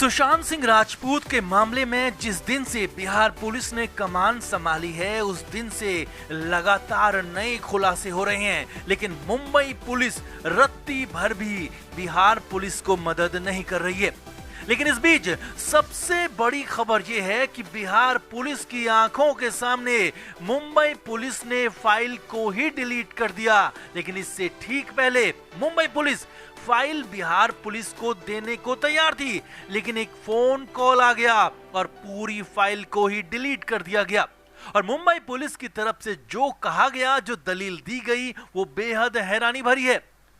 सुशांत सिंह राजपूत के मामले में जिस दिन से बिहार पुलिस ने कमान संभाली है उस दिन से लगातार नए खुलासे हो रहे हैं, लेकिन मुंबई पुलिस रत्ती भर भी बिहार पुलिस को मदद नहीं कर रही है। लेकिन इस बीच सबसे बड़ी खबर यह है कि बिहार पुलिस की आंखों के सामने मुंबई पुलिस ने फाइल को ही डिलीट कर दिया। लेकिन इससे ठीक पहले Mumbai police file Bihar police को देने को तैयार थी, लेकिन एक फोन कॉल आ गया और पूरी फाइल को ही डिलीट कर दिया गया। और मुंबई पुलिस की तरफ से जो कहा गया, जो दलील दी गई, वो बेहद हैरानी भरी है।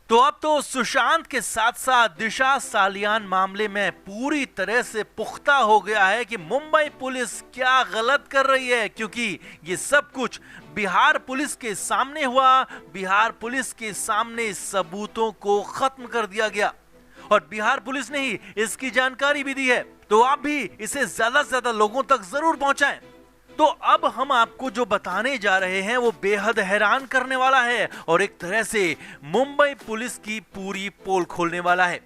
तो अब तो सुशांत के साथ साथ दिशा सालियान मामले में पूरी तरह से पुख्ता हो गया है कि मुंबई पुलिस क्या गलत कर रही है, क्योंकि ये सब कुछ बिहार पुलिस के सामने हुआ। बिहार पुलिस के सामने सबूतों को खत्म कर दिया गया और बिहार पुलिस ने ही इसकी जानकारी भी दी है। तो आप भी इसे ज्यादा से ज्यादा लोगों तक जरूर पहुंचाएं। तो अब हम आपको जो बताने जा रहे हैं वो बेहद हैरान करने वाला है और एक तरह से मुंबई पुलिस की पूरी पोल खोलने वाला है।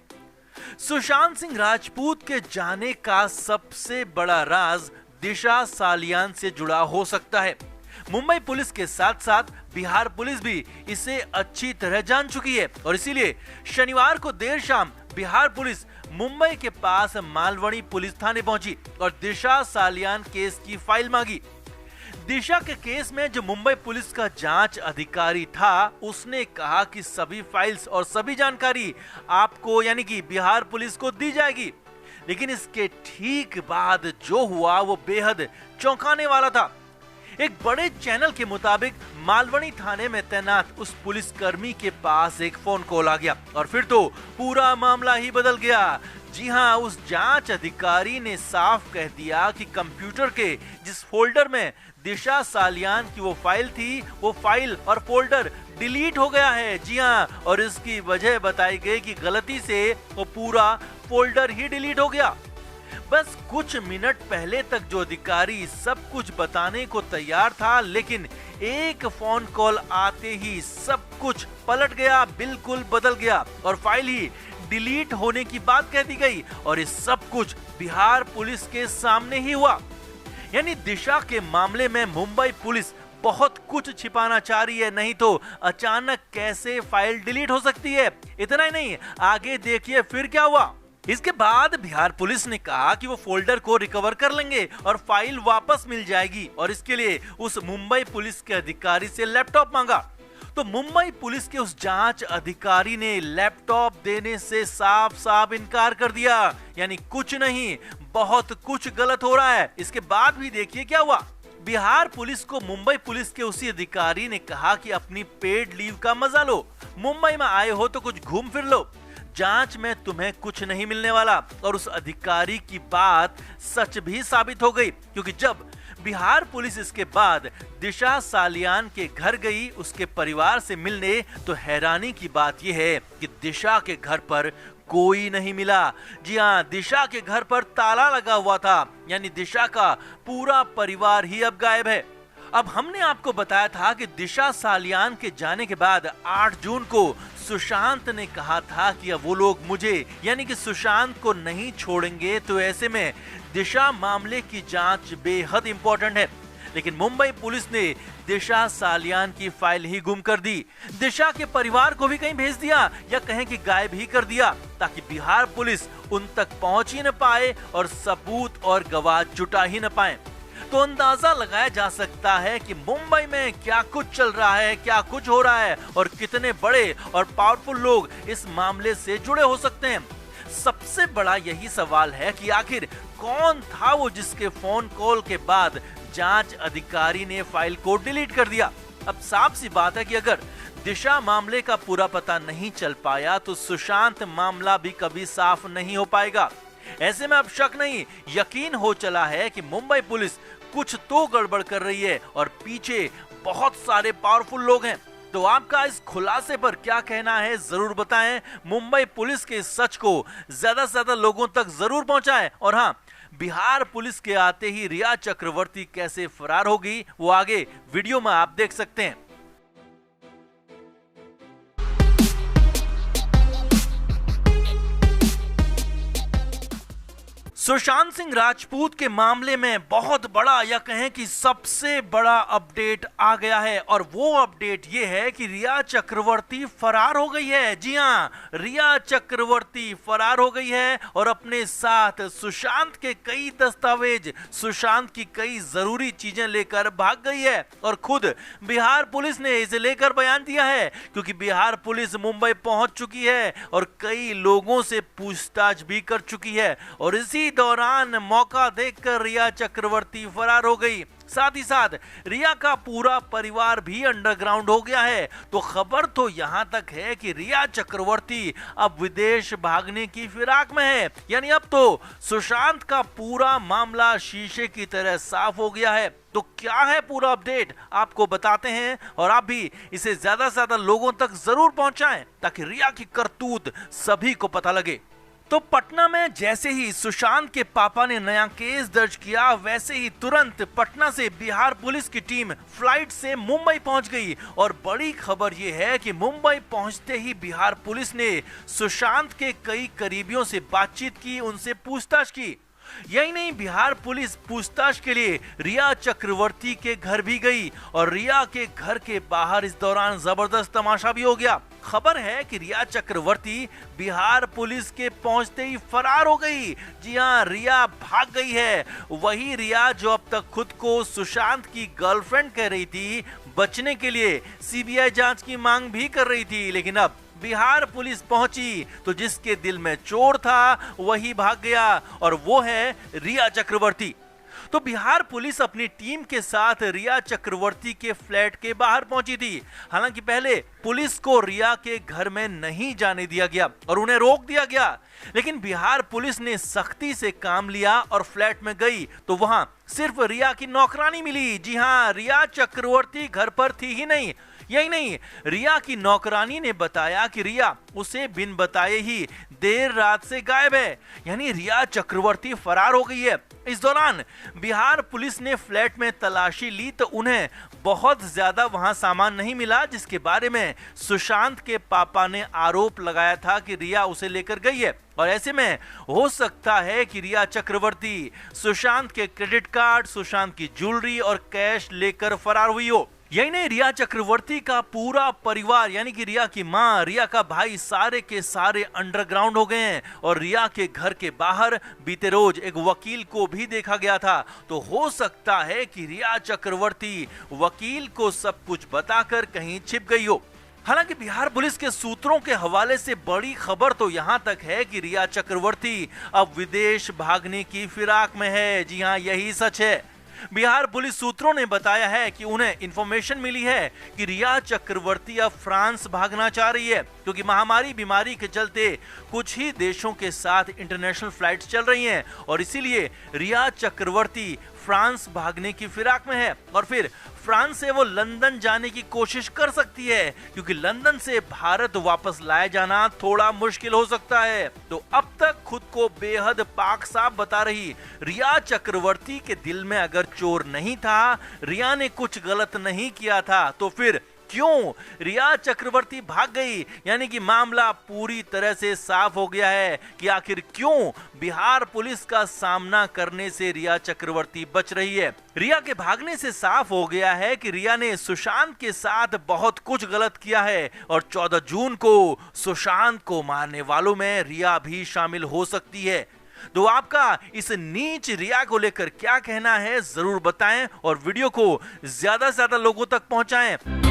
सुशांत सिंह राजपूत के जाने का सबसे बड़ा राज दिशा सालियान से जुड़ा हो सकता है। मुंबई पुलिस के साथ साथ बिहार पुलिस भी इसे अच्छी तरह जान चुकी है और इसीलिए शनिवार को देर शाम बिहार पुलिस मुंबई के पास मालवणी पुलिस थाने पहुंची और दिशा सालियान केस की फाइल मांगी। दिशा के केस में जो मुंबई पुलिस का जांच अधिकारी था उसने कहा कि सभी फाइल्स और सभी जानकारी आपको यानी कि बिहार पुलिस को दी जाएगी। लेकिन इसके ठीक बाद जो हुआ वो बेहद चौंकाने वाला था। एक बड़े चैनल के मुताबिक मालवणी थाने में तैनात उस पुलिसकर्मी के पास एक फोन कॉल आ गया और फिर तो पूरा मामला ही बदल गया। जी हां, उस जांच अधिकारी ने साफ कह दिया कि कंप्यूटर के जिस फोल्डर में दिशा सालियान की वो फाइल थी, वो फाइल और फोल्डर डिलीट हो गया है। जी हां, और इसकी वजह बताई गई कि गलती से वो पूरा फोल्डर ही डिलीट हो गया। बस कुछ मिनट पहले तक जो अधिकारी सब कुछ बताने को तैयार था, लेकिन एक फोन कॉल आते ही सब कुछ पलट गया, बिल्कुल बदल गया और फाइल ही डिलीट होने की बात कह दी गई। और ये सब कुछ बिहार पुलिस के सामने ही हुआ। यानी दिशा के मामले में मुंबई पुलिस बहुत कुछ छिपाना चाह रही है, नहीं तो अचानक कैसे फाइल डिलीट हो सकती है। इतना ही नहीं, आगे देखिए फिर क्या हुआ। इसके बाद बिहार पुलिस ने कहा कि वो फोल्डर को रिकवर कर लेंगे और फाइल वापस मिल जाएगी और इसके लिए उस मुंबई पुलिस के अधिकारी से लैपटॉप मांगा। तो मुंबई पुलिस के उस जांच अधिकारी ने लैपटॉप देने से साफ साफ इनकार कर दिया। यानी कुछ नहीं, बहुत कुछ गलत हो रहा है। इसके बाद भी देखिए क्या हुआ। बिहार पुलिस को मुंबई पुलिस के उसी अधिकारी ने कहा कि अपनी पेड लीव का मजा लो, मुंबई में आए हो तो कुछ घूम फिर लो, जांच में तुम्हें कुछ नहीं मिलने वाला। और उस अधिकारी की बात सच भी साबित हो गई, क्योंकि जब बिहार पुलिस इसके बाद दिशा सालियान के घर गई उसके परिवार से मिलने, तो हैरानी की बात यह है कि दिशा के घर पर कोई नहीं मिला। जी हां, दिशा के घर पर ताला लगा हुआ था, यानी दिशा का पूरा परिवार ही अब गायब है। अब हमने आपको बताया था कि दिशा सालियान के जाने के बाद 8 जून को सुशांत ने कहा था कि अब वो लोग मुझे यानी कि सुशांत को नहीं छोड़ेंगे, तो ऐसे में दिशा मामले की जांच बेहद इंपॉर्टेंट है। लेकिन मुंबई पुलिस ने दिशा सालियान की फाइल ही गुम कर दी। दिशा के परिवार को भी कहीं भेज दिया या कहें कि गायब ही कर दिया, ताकि बिहार पुलिस उन तक पहुंच ही न पाए और सबूत और गवाह जुटा ही न पाए। तो अंदाजा लगाया जा सकता है कि मुंबई में क्या कुछ चल रहा है, क्या कुछ हो रहा है और कितने बड़े और पावरफुल लोग इस मामले से जुड़े हो सकते हैं। सबसे बड़ा यही सवाल है कि आखिर कौन था वो जिसके फोन कॉल के बाद जांच अधिकारी ने फाइल को डिलीट कर दिया। अब साफ सी बात है कि अगर दिशा मामले का पूरा पता नहीं चल पाया तो सुशांत मामला भी कभी साफ नहीं हो पाएगा। ऐसे में अब शक नहीं, यकीन हो चला है कि मुंबई पुलिस कुछ तो गड़बड़ कर रही है और पीछे बहुत सारे पावरफुल लोग हैं। तो आपका इस खुलासे पर क्या कहना है जरूर बताएं। मुंबई पुलिस के सच को ज्यादा से ज्यादा लोगों तक जरूर पहुंचाएं। और हाँ, बिहार पुलिस के आते ही रिया चक्रवर्ती कैसे फरार होगी वो आगे वीडियो में आप देख सकते हैं। सुशांत सिंह राजपूत के मामले में बहुत बड़ा या कहें कि सबसे बड़ा अपडेट आ गया है और वो अपडेट ये है कि रिया चक्रवर्ती फरार हो गई है। जी हां, रिया चक्रवर्ती फरार हो गई है और अपने साथ सुशांत के कई दस्तावेज, सुशांत की कई जरूरी चीजें लेकर भाग गई है और खुद बिहार पुलिस ने इसे लेकर बयान दिया है, क्योंकि बिहार पुलिस मुंबई पहुंच चुकी है और कई लोगों से पूछताछ भी कर चुकी है और इसी दौरान मौका देखकर रिया चक्रवर्ती फरार हो गई। साथ ही साथ रिया का पूरा परिवार भी अंडरग्राउंड हो गया है। तो खबर तो यहां तक है कि रिया चक्रवर्ती अब विदेश भागने की फिराक में है, यानी अब तो सुशांत का पूरा मामला शीशे की तरह साफ हो गया है। तो क्या है पूरा अपडेट, आपको बताते हैं और आप भी इसे ज्यादा से ज्यादा लोगों तक जरूर पहुंचाएं ताकि रिया की करतूत सभी को पता लगे। तो पटना में जैसे ही सुशांत के पापा ने नया केस दर्ज किया, वैसे ही तुरंत पटना से बिहार पुलिस की टीम फ्लाइट से मुंबई पहुंच गई और बड़ी खबर यह है कि मुंबई पहुंचते ही बिहार पुलिस ने सुशांत के कई करीबियों से बातचीत की, उनसे पूछताछ की। यही नहीं, बिहार पुलिस पूछताछ के लिए रिया चक्रवर्ती के घर भी गई और रिया के घर के बाहर इस दौरान जबरदस्त तमाशा भी हो गया। खबर है कि रिया चक्रवर्ती बिहार पुलिस के पहुंचते ही फरार हो गई। जी हां, रिया भाग गई है। वही रिया जो अब तक खुद को सुशांत की गर्लफ्रेंड कह रही थी, बचने के लिए सीबीआई जांच की मांग भी कर रही थी, लेकिन अब बिहार पुलिस पहुंची तो जिसके दिल में चोर था वही भाग गया और वो है रिया चक्रवर्ती। तो बिहार पुलिस अपनी टीम के साथ रिया चक्रवर्ती के फ्लैट के बाहर पहुंची थी। हालांकि पहले पुलिस को रिया के घर में नहीं जाने दिया गया और उन्हें रोक दिया गया, लेकिन बिहार पुलिस ने सख्ती से काम लिया और फ्लैट में गई तो वहां सिर्फ रिया की नौकरानी मिली। जी हां, रिया चक्रवर्ती घर पर थी ही नहीं। यही नहीं, रिया की नौकरानी ने बताया कि रिया उसे बिन बताए ही देर रात से गायब है, यानी रिया चक्रवर्ती फरार हो गई है। इस दौरान बिहार पुलिस ने फ्लैट में तलाशी ली तो उन्हें बहुत ज्यादा वहां सामान नहीं मिला, जिसके बारे में सुशांत के पापा ने आरोप लगाया था कि रिया उसे लेकर गई है और ऐसे में हो सकता है कि रिया चक्रवर्ती सुशांत के क्रेडिट कार्ड, सुशांत की ज्वेलरी और कैश लेकर फरार हुई हो। यही नहीं, रिया चक्रवर्ती का पूरा परिवार यानी कि रिया की मां, रिया का भाई, सारे के सारे अंडरग्राउंड हो गए हैं और रिया के घर के बाहर बीते रोज एक वकील को भी देखा गया था। तो हो सकता है कि रिया चक्रवर्ती वकील को सब कुछ बताकर कहीं छिप गई हो। हालांकि बिहार पुलिस के सूत्रों के हवाले से बड़ी खबर तो यहां तक है कि रिया चक्रवर्ती अब विदेश भागने की फिराक में है। जी हां, यही सच है। बिहार पुलिस सूत्रों ने बताया है कि उन्हें इंफॉर्मेशन मिली है कि रिया चक्रवर्ती अब फ्रांस भागना चाह रही है, क्योंकि महामारी बीमारी के चलते कुछ ही देशों के साथ इंटरनेशनल फ्लाइट्स चल रही हैं और इसीलिए रिया चक्रवर्ती फ्रांस भागने की फिराक में है और फिर फ्रांस से वो लंदन जाने की कोशिश कर सकती है, क्योंकि लंदन से भारत वापस लाया जाना थोड़ा मुश्किल हो सकता है। तो अब तक खुद को बेहद पाक साफ बता रही रिया चक्रवर्ती के दिल में अगर चोर नहीं था, रिया ने कुछ गलत नहीं किया था, तो फिर क्यों रिया चक्रवर्ती भाग गई? यानी कि मामला पूरी तरह से साफ हो गया है कि आखिर क्यों बिहार पुलिस का सामना करने से रिया चक्रवर्ती बच रही है। रिया के भागने से साफ हो गया है कि रिया ने सुशांत के साथ बहुत कुछ गलत किया है और 14 जून को सुशांत को मारने वालों में रिया भी शामिल हो सकती है। तो आपका इस नीच रिया को लेकर क्या कहना है, जरूर बताएं और वीडियो को ज्यादा से ज्यादा लोगों तक पहुंचाएं।